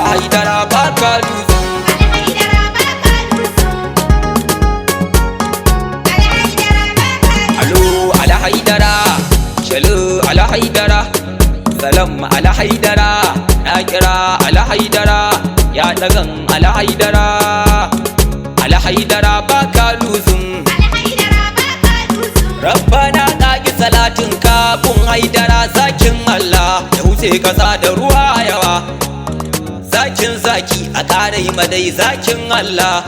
haidara baka luzu. Alo ala haidara, shalu ala haidara, salam ala haidara, na kira ala haidara, ya dagan ala haidara. Ala haidara baka luzun. Rabbana ƙaƙi salatin kafin haidara zakin Allah ya wuce kasa da ruwa yawa. Zakin zaki a ƙarai madai zakin Allah.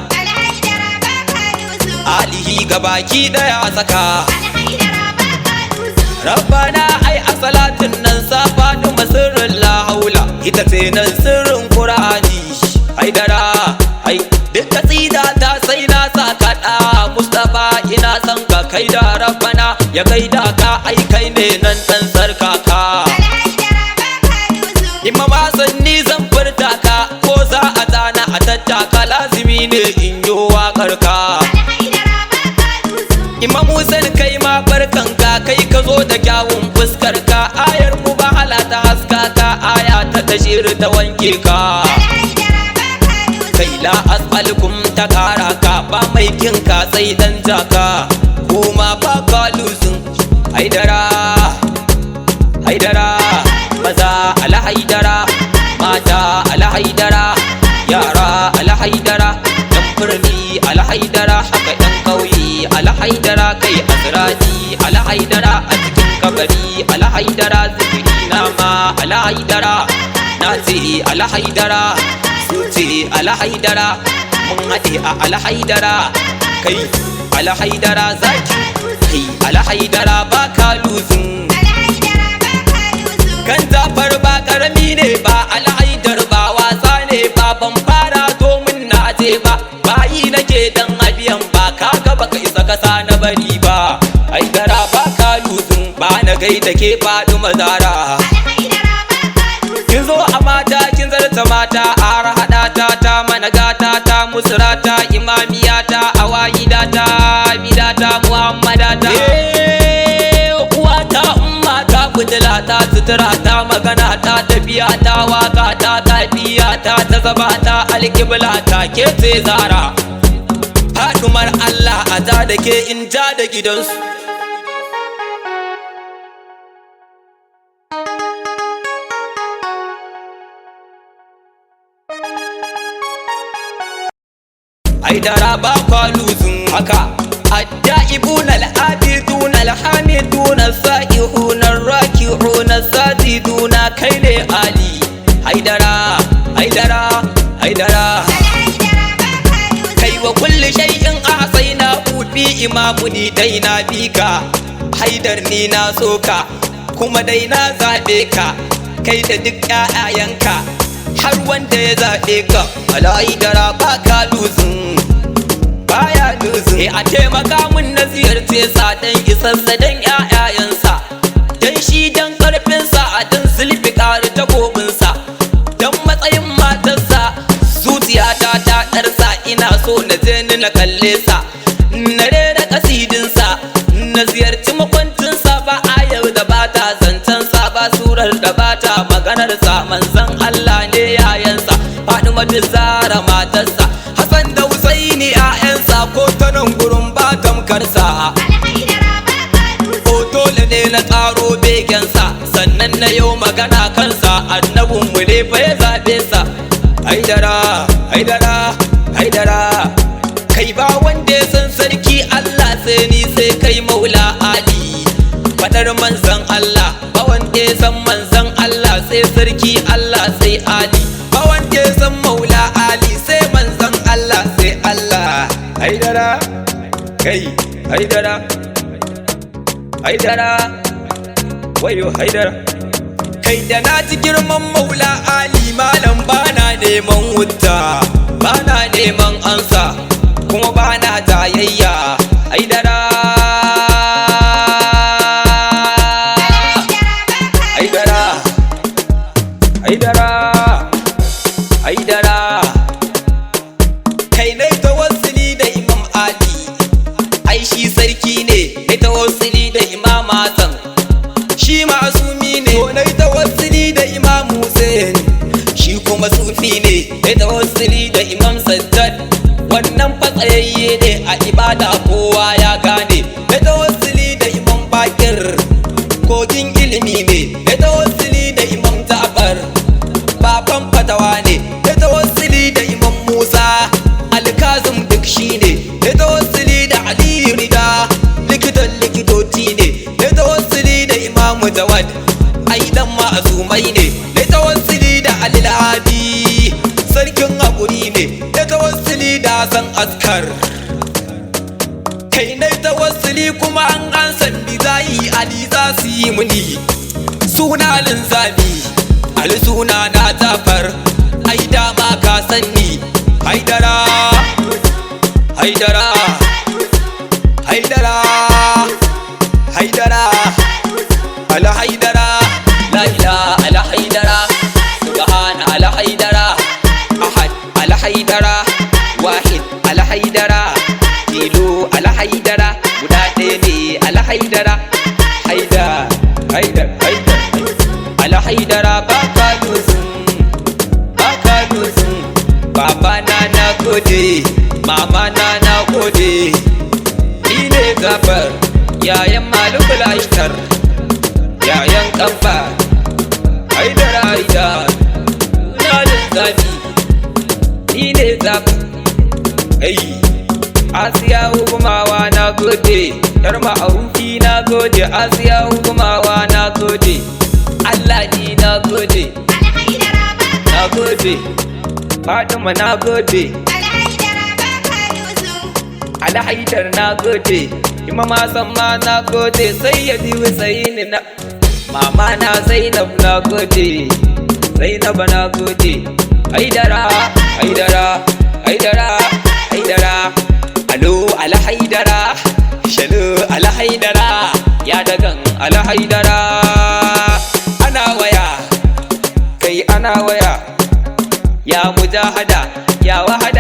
Alihi gabaki daya saka. Rabbana ai a salatin nan safa da sirrin la haula, ita ce nan sirrin Qur'ani. Haidara ai duk kasida ta sai na saka da Mustafa ina son ka kai da Rabbana ya kai da ka ai kai ne nan dan sarkaka. Imam Hassan ni zan furta ka ko za a zana a tattaka lazimi ne in yo waƙar ka. Imam Hussein kai ma barkan ka kai ka zo da kyawun fuskar ka, ayar mu bahala ta haska ka, aya ta tashir ta wanke ka. Kai la as'alukum ta kara ka ba mai kinka sai dan jaka, kuma ba ka luzun. Haidara haidara maza ala haidara, mata ala haidara, yara ala haidara, dan birni ala haidara, haka dan kauye ala haidara, kai asirati ala haidara, a cikin kabari ala haidara, zikiri na ma ala haidara, nace ala haidara, suce ala haidara, mun haɗe a ala haidara. Kai ala haidara zaki, kai ala haidara baka luzun. Kan zafar ba karami ne ba, ala haidar ba wasa ne ba, ban fara domin na je ba, bayi nake dan abiyan ba, kaga baka isa kasa na bari ba. Haidara baka luzun, ba na gaida ke faɗi mazara. Kin zo a mata kin zarta mata, har haɗa ta mana gata ta, musrata imamiyata awayidata bidata muhammadata. Uwata ummata fitila sutura ta, magana ta, tafiya ta, waka ta, tafiya ta, ta zaba ta, alƙibla ta ke ce zara. Faɗumar Allah a ta da ke in ja da gidansu. Haidara ba kwa luzun haka. Addaibuna al-abiduna al-hamiduna as-sa'ihuna ar-raki'una as-sajiduna kai ne Ali. Haidara haidara haidara kai wa kulli shay'in ahsayna fi imamuni dai na bika. Haidar ni na soka kuma dai na zabe ka, kai da duk ƴaƴayanka har wanda ya zabe ka. Ala haidara ba ka luzun, baya luzun. A taimaka mun na ziyarce sa dan isassa dan ƴaƴayansa, dan shi dan karfinsa, a dan sulfi ƙari takobinsa, dan matsayin matarsa. Zuciyata ta ɗarsa, ina so na je ni na kalle sa, na rera kasidinsa, na ziyarci makwancinsa. Ba ayar da bata zancensa, ba surar da bata maganarsa, manzon Allah ne yayansa, Fatimatu Zahra matarsa, Hassan da Husaini ƴaƴansa, ko ta nan gurin ba tamkarsa. Ko dole ne na tsaro begensa, sannan na yau magana kansa, annabinmu ne fa ya zaɓe sa. Haidara haidara haidara kai ba wanda ya san sarki Allah sai ni sai kai Maula Ali. Fadar manzon Allah ba wanda ya san manzon Allah sai sarki Allah sai Ali, ba wanda ya san Maula Ali sai manzon Allah sai Allah. Haidara kai haidara haidara wayo haidara kai da na ji girman Maula Ali malam bana neman wuta, bana neman ansa, kuma bana tayayya. Haidara haidara haidara haidara kai nai tawassuli da Imam Ali, ai shi sarki ne. Nai tawassuli da Imam Hassan, masumi ne. Ko nai tawassuli da Imam Hussein, shi kuma sufi ne. jawad ai dan ma'azumai ne da tawassuli da aliladi sarkin haƙuri ne da tawassuli da san askar kai na tawassuli kuma an san bizayi ali za su yi muni suna linzami ali suna na zafar ai dama ka sanni haidara haidara haidara haidara ala haidara la ilaha ala haidara subhana ala haidara ahad ala haidara wahid ala haidara tilo ala haidara guda ɗaya ne ala haidara haidar haidar haidar ala haidara baka luzin baba na gode mama na gode ni ne gafar yayan malukul ashtar yayan kamfa haidar haidar nalin zafi ni ne gafar hey asiya hukumawa na gode yar ma'arufi na gode asiya hukumawa na gode Allah ni na gode na gode Fatima na gode Alhaidar na gode Imam Hassan ma na gode Sayyidi Husaini na mama na Zainab na gode Zainab na gode Haidara Haidara Haidara Haidara Alo Alhaidara Shalu Alhaidara ya dagan Alhaidara ana waya kai ana waya ya mujahada ya wahada